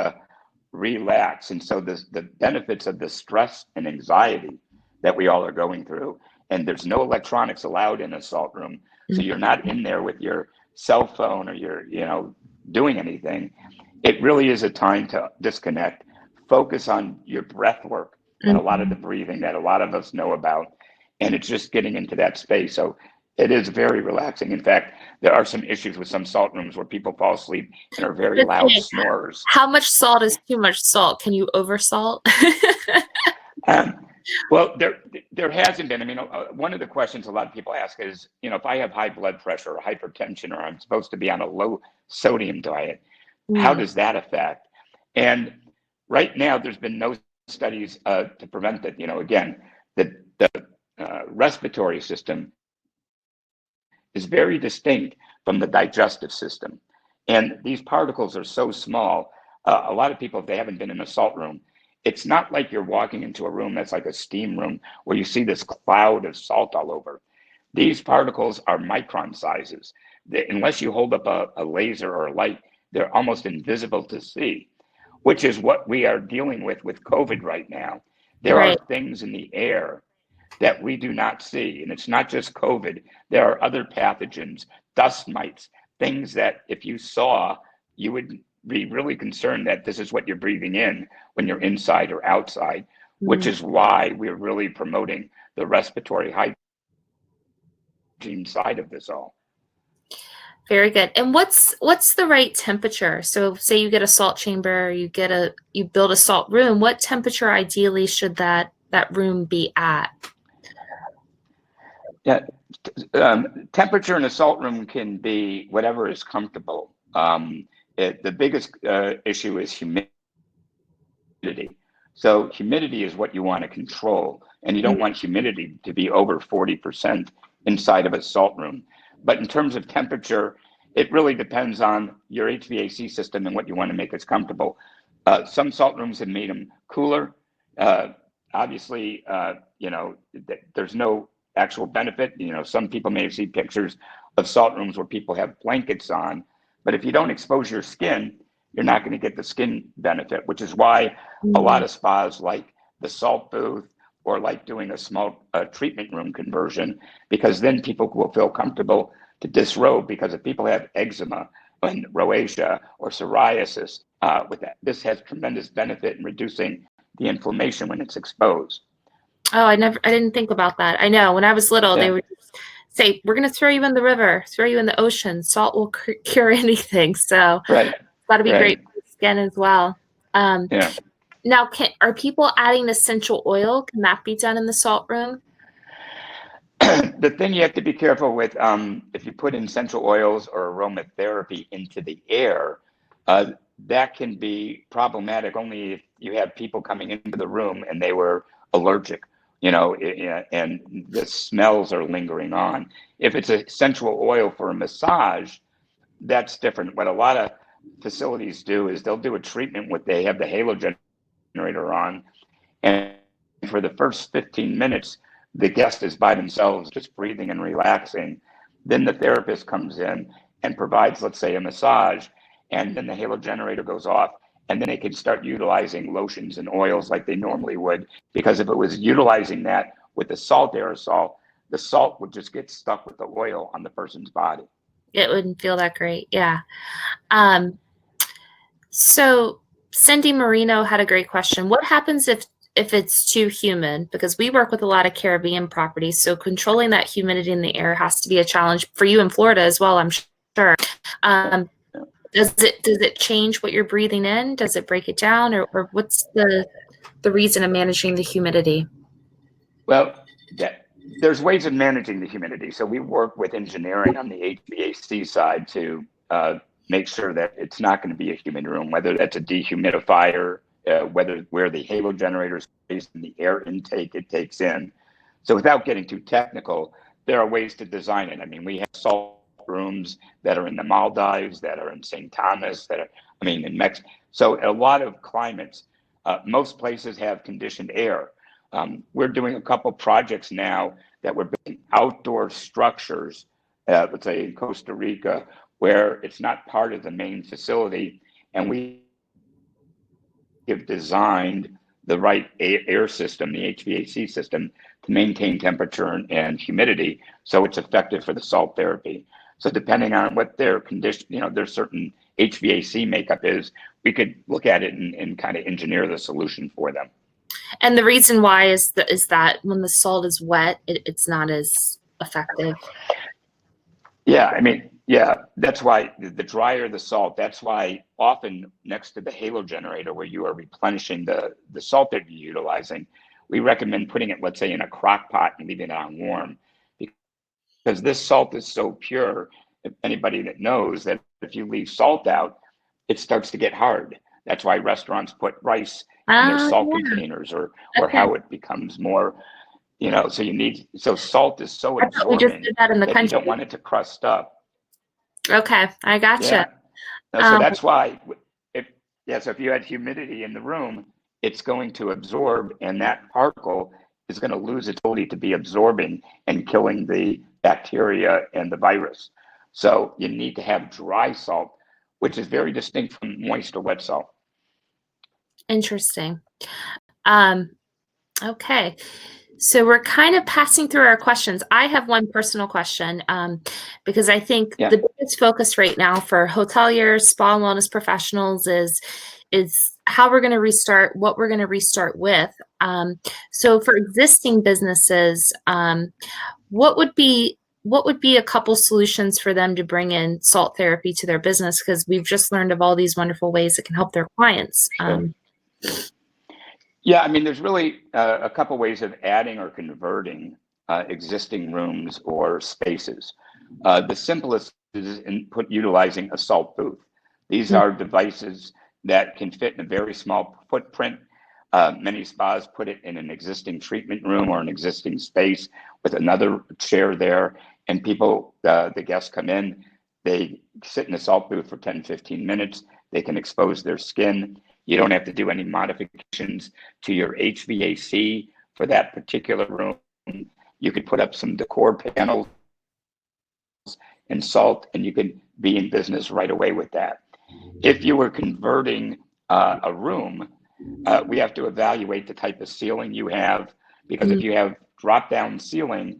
Speaker 2: relax, and so the benefits of the stress and anxiety that we all are going through, and there's no electronics allowed in a salt room, so you're not in there with your cell phone or your, doing anything. It really is a time to disconnect, focus on your breath work and a lot of the
Speaker 1: Mhm.
Speaker 2: breathing that a lot of us know about. And it's just getting into that space. So it is very relaxing. In fact, there are some issues with some salt rooms where people fall asleep and are very loud
Speaker 1: Okay.
Speaker 2: snorers.
Speaker 1: How much salt is too much salt? Can you oversalt?
Speaker 2: Um, well, there hasn't been. I mean, one of the questions a lot of people ask is, if I have high blood pressure or hypertension, or I'm supposed to be on a low sodium diet, how
Speaker 1: Mm,
Speaker 2: does that affect? And right now, there's been no studies to prevent it. Again, the respiratory system is very distinct from the digestive system. And these particles are so small. A lot of people, if they haven't been in a salt room, it's not like you're walking into a room that's like a steam room where you see this cloud of salt all over. These particles are micron sizes. Unless you hold up a laser or a light, they're almost invisible to see, which is what we are dealing with COVID right now. There are
Speaker 1: right.
Speaker 2: things in the air that we do not see. And it's not just COVID. There are other pathogens, dust mites, things that if you saw, you would be really concerned that this is what you're breathing in when you're inside or outside, which
Speaker 1: Mm,
Speaker 2: is why we're really promoting the respiratory hygiene side of this all.
Speaker 1: very good. And what's the right temperature? So say you get a salt chamber, you build a salt room, what temperature ideally should that room be at?
Speaker 2: Yeah. Temperature in a salt room can be whatever is comfortable. The biggest issue is humidity. So humidity is what you want to control, and you don't want humidity to be over 40% inside of a salt room. But in terms of temperature, it really depends on your HVAC system and what you want to make as comfortable. Some salt rooms have made them cooler. Obviously, there's no actual benefit. Some people may have seen pictures of salt rooms where people have blankets on, but if you don't expose your skin, you're not going to get the skin benefit, which is why a lot of spas like the salt booth or like doing a small treatment room conversion, because then people will feel comfortable to disrobe, because if people have eczema and rosacea or psoriasis, with that, this has tremendous benefit in reducing the inflammation when it's exposed.
Speaker 1: Oh, I didn't think about that. I know when I was little, they would say, we're going to throw you in the river, throw you in the ocean. Salt will cure anything. So
Speaker 2: right.
Speaker 1: It's got to be great for the skin as well. Now, are people adding essential oil? Can that be done in the salt room?
Speaker 2: The thing you have to be careful with, if you put essential oils or aromatherapy into the air, that can be problematic only if you have people coming into the room and they were allergic, and the smells are lingering on. If it's essential oil for a massage, that's different. What a lot of facilities do is they'll do a treatment with, they have the halo generator on, and for the first 15 minutes, the guest is by themselves, just breathing and relaxing. Then the therapist comes in and provides, let's say, a massage, and then the halo generator goes off, and then they can start utilizing lotions and oils like they normally would. Because if it was utilizing that with the salt aerosol, the salt would just get stuck with the oil on the person's body.
Speaker 1: It wouldn't feel that great. Yeah. So Cindy Marino had a great question. What happens if it's too humid? Because we work with a lot of Caribbean properties, so controlling that humidity in the air has to be a challenge for you in Florida as well, I'm sure. Does it change what you're breathing in? Does it break it down, or what's the reason of managing the humidity?
Speaker 2: Well, there's ways of managing the humidity. So we work with engineering on the HVAC side to make sure that it's not going to be a humid room, whether that's a dehumidifier, where the halo generator is based in the air intake it takes in. So without getting too technical, there are ways to design it. I mean, we have salt rooms that are in the Maldives, that are in St. Thomas, in Mexico. So a lot of climates, most places have conditioned air. We're doing a couple projects now that we're building outdoor structures, let's say in Costa Rica, where it's not part of the main facility, and we have designed the right air system, the HVAC system, to maintain temperature and humidity, so it's effective for the salt therapy. So depending on what their condition, their certain HVAC makeup is, we could look at it and kind of engineer the solution for them.
Speaker 1: And the reason why is that when the salt is wet, it's not as effective.
Speaker 2: Yeah, that's why the drier the salt, that's why often next to the halo generator where you are replenishing the salt that you're utilizing, we recommend putting it, let's say, in a crock pot and leaving it on warm, because this salt is so pure. If anybody that knows that if you leave salt out, it starts to get hard. That's why restaurants put rice in their salt containers, or how it becomes more, so salt is so absorbent
Speaker 1: we just did that in the country.
Speaker 2: You don't want it to crust up.
Speaker 1: Okay, I gotcha.
Speaker 2: Yeah. So that's why if you had humidity in the room, it's going to absorb, and that particle is going to lose its ability to be absorbing and killing the bacteria and the virus. So you need to have dry salt, which is very distinct from moist or wet salt.
Speaker 1: Interesting. Okay. So we're kind of passing through our questions. I have one personal question, because I think the biggest focus right now for hoteliers, spa and wellness professionals is how we're going to restart, what we're going to restart with. So for existing businesses, what would be a couple solutions for them to bring in salt therapy to their business? Because we've just learned of all these wonderful ways that can help their clients.
Speaker 2: Yeah, there's really a couple ways of adding or converting existing rooms or spaces. The simplest is utilizing a salt booth. These are devices that can fit in a very small footprint. Many spas put it in an existing treatment room or an existing space with another chair there, and people, the guests come in, they sit in a salt booth for 10, 15 minutes. They can expose their skin. You don't have to do any modifications to your HVAC for that particular room. You could put up some decor panels and salt, and you could be in business right away with that. If you were converting a room, we have to evaluate the type of ceiling you have, because if you have drop-down ceiling,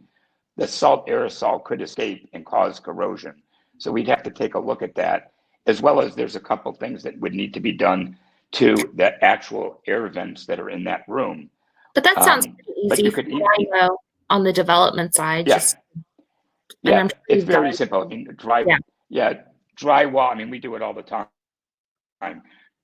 Speaker 2: the salt aerosol could escape and cause corrosion. So we'd have to take a look at that, as well as there's a couple things that would need to be done to the actual air vents that are in that room.
Speaker 1: But that sounds pretty
Speaker 2: But
Speaker 1: easy
Speaker 2: you
Speaker 1: from
Speaker 2: could,
Speaker 1: what I know on the development side.
Speaker 2: yeah,
Speaker 1: Just, and
Speaker 2: yeah,
Speaker 1: I'm sure
Speaker 2: it's
Speaker 1: you've done
Speaker 2: very
Speaker 1: it.
Speaker 2: simple. I mean,
Speaker 1: Yeah.
Speaker 2: drywall. I mean, we do it all the time.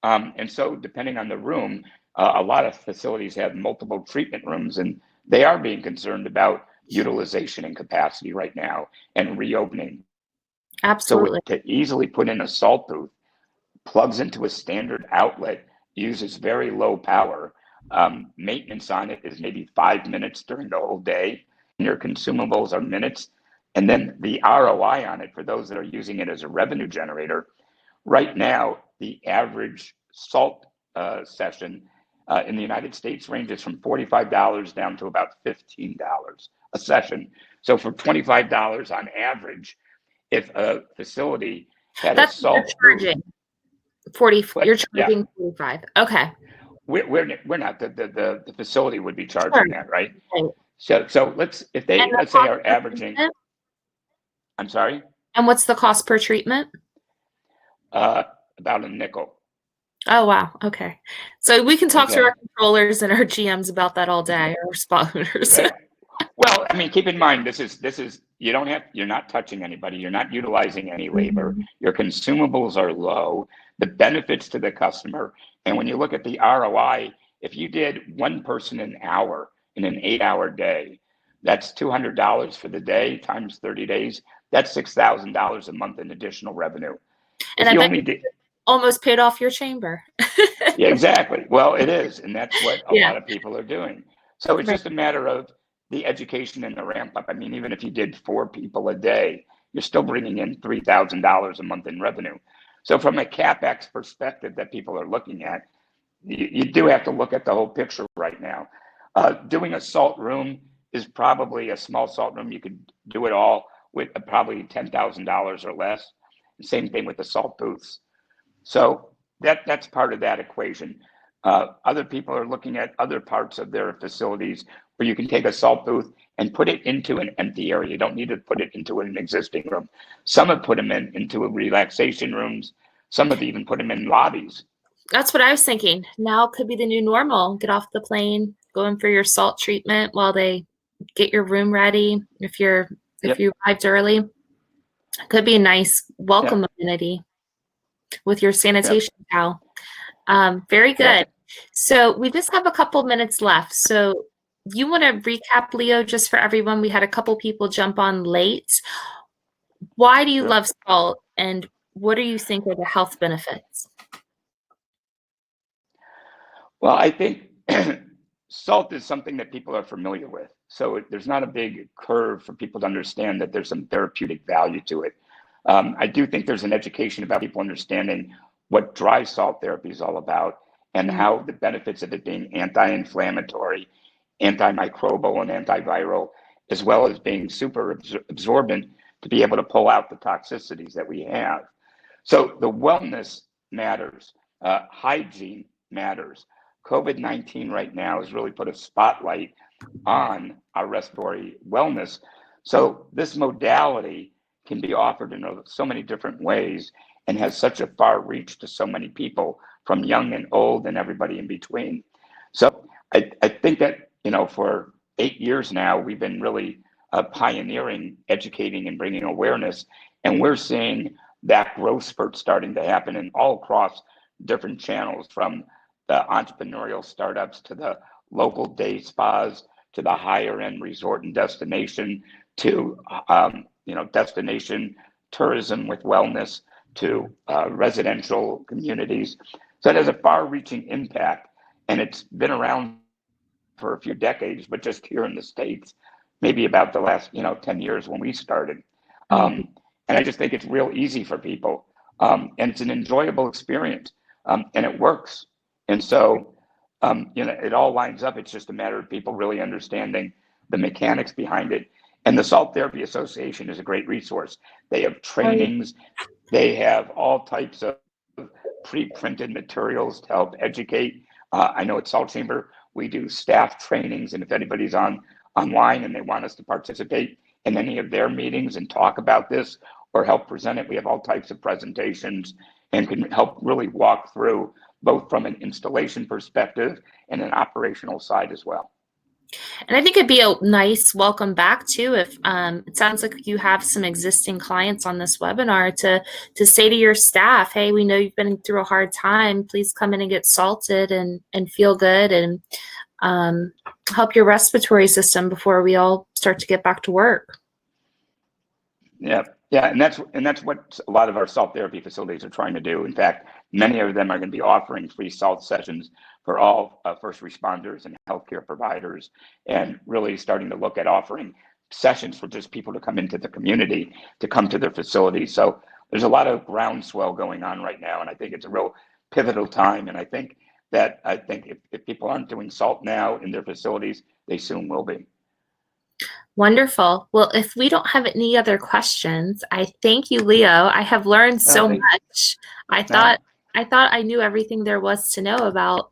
Speaker 2: And so depending on the room, a lot of facilities have multiple treatment rooms, and they are being concerned about utilization and capacity right now and reopening.
Speaker 1: Absolutely.
Speaker 2: So to easily put in a salt booth, plugs into a standard outlet, uses very low power. Maintenance on it is maybe 5 minutes during the whole day. And your consumables are minutes. And then the ROI on it, for those that are using it as a revenue generator, right now, the average salt session in the United States ranges from $45 down to about $15 a session. So for $25 on average, if a facility had
Speaker 1: That's
Speaker 2: a
Speaker 1: what you're
Speaker 2: salt
Speaker 1: charging. 40. You're
Speaker 2: yeah,
Speaker 1: charging 45. Okay.
Speaker 2: we're not, the facility would be charging
Speaker 1: Sure.
Speaker 2: that, right?
Speaker 1: Right.
Speaker 2: So if they,
Speaker 1: And the
Speaker 2: let's say,
Speaker 1: cost
Speaker 2: are
Speaker 1: per
Speaker 2: averaging,
Speaker 1: treatment?
Speaker 2: I'm sorry,
Speaker 1: And what's the cost per treatment?
Speaker 2: about a nickel.
Speaker 1: Oh, wow. Okay. So we can talk to
Speaker 2: Okay.
Speaker 1: our controllers and our GMs about that all day, or spa owners.
Speaker 2: Right. Well, I mean, keep in mind, this is, you're not touching anybody. You're not utilizing any labor.
Speaker 1: Mhm.
Speaker 2: Your consumables are low, the benefits to the customer. And when you look at the ROI, if you did one person an hour in an 8-hour day, that's $200 for the day times 30 days. That's $6,000 a month in additional revenue.
Speaker 1: And
Speaker 2: If
Speaker 1: I
Speaker 2: you
Speaker 1: bet
Speaker 2: only
Speaker 1: you
Speaker 2: did,
Speaker 1: almost paid off your chamber.
Speaker 2: yeah, exactly. Well, it is. And that's what a
Speaker 1: Yeah.
Speaker 2: lot of people are doing. So it's
Speaker 1: Right.
Speaker 2: just a matter of the education and the ramp up. I mean, even if you did 4 people a day, you're still bringing in $3,000 a month in revenue. So from a CapEx perspective that people are looking at, you do have to look at the whole picture right now. Doing a salt room is probably a small salt room. You could do it all with probably $10,000 or less. Same thing with the salt booths. So that's part of that equation. Other people are looking at other parts of their facilities where you can take a salt booth and put it into an empty area. You don't need to put it into an existing room. Some have put them into relaxation rooms. Some have even put them in lobbies.
Speaker 1: That's what I was thinking. Now could be the new normal. Get off the plane, go in for your salt treatment while they get your room ready. If
Speaker 2: Yep.
Speaker 1: you arrived early, could be a nice welcome
Speaker 2: Yep.
Speaker 1: amenity with your
Speaker 2: Yep.
Speaker 1: sanitation towel. Very good.
Speaker 2: Yep.
Speaker 1: So we just have a couple minutes left. So you want to recap, Leo, just for everyone? We had a couple people jump on late. Why do you
Speaker 2: Sure.
Speaker 1: love salt, and what do you think are the health benefits?
Speaker 2: Well, I think salt is something that people are familiar with. So there's not a big curve for people to understand that there's some therapeutic value to it. I do think there's an education about people understanding what dry salt therapy is all about and how the benefits of it being anti-inflammatory, antimicrobial, and antiviral, as well as being super absorbent to be able to pull out the toxicities that we have. So the wellness matters. Hygiene matters. COVID-19 right now has really put a spotlight on our respiratory wellness. So this modality can be offered in so many different ways and has such a far reach to so many people, from young and old and everybody in between. So I think that, for 8 years now, we've been really pioneering, educating, and bringing awareness. And we're seeing that growth spurt starting to happen in all across different channels, from the entrepreneurial startups to the local day spas to the higher end resort and destination, to destination tourism with wellness, to residential communities. So it has a far-reaching impact, and it's been around for a few decades, but just here in the States, maybe about the last 10 years when we started. And I just think it's real easy for people, and it's an enjoyable experience, and it works. And so it all lines up. It's just a matter of people really understanding the mechanics behind it. And the Salt Therapy Association is a great resource. They have trainings. They have all types of pre-printed materials to help educate. I know at Salt Chamber, we do staff trainings. And if anybody's online and they want us to participate in any of their meetings and talk about this or help present it, we have all types of presentations and can help really walk through both from an installation perspective and an operational side as well.
Speaker 1: And I think it'd be a nice welcome back too if it sounds like you have some existing clients on this webinar to say to your staff, hey, we know you've been through a hard time. Please come in and get salted and feel good and help your respiratory system before we all start to get back to work.
Speaker 2: Yeah, and that's what a lot of our salt therapy facilities are trying to do. In fact, many of them are going to be offering free salt sessions for all first responders and healthcare providers, and really starting to look at offering sessions for just people to come into the community, to come to their facilities. So there's a lot of groundswell going on right now, and I think it's a real pivotal time. And I think if people aren't doing salt now in their facilities, they soon will be.
Speaker 1: Wonderful. Well, if we don't have any other questions, I thank you, Leo. I have learned so much. I thought I knew everything there was to know about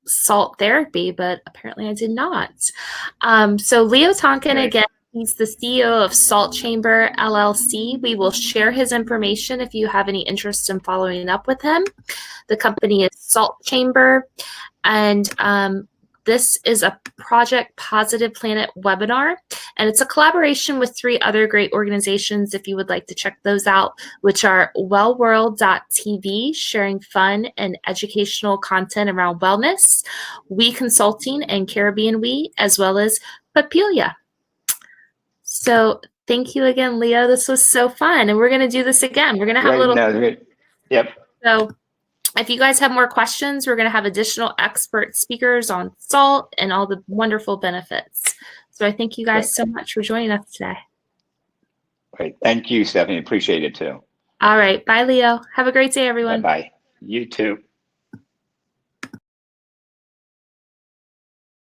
Speaker 1: salt therapy, but apparently I did not. So Leo Tonkin, again, he's the CEO of Salt Chamber LLC. We will share his information if you have any interest in following up with him. The company is Salt Chamber, and this is a Project Positive Planet webinar, and it's a collaboration with 3 other great organizations if you would like to check those out, which are wellworld.tv, sharing fun and educational content around wellness, We Consulting and Caribbean We, as well as Papilia. So thank you again, Leo. This was so fun, and we're going to do this again. We're going to have a little...
Speaker 2: Yep.
Speaker 1: So if you guys have more questions, we're going to have additional expert speakers on salt and all the wonderful benefits. So I thank you guys so much for joining us today.
Speaker 2: Great. Thank you, Stephanie. Appreciate it too.
Speaker 1: All right. Bye, Leo. Have a great day, everyone.
Speaker 2: Bye-bye. You too.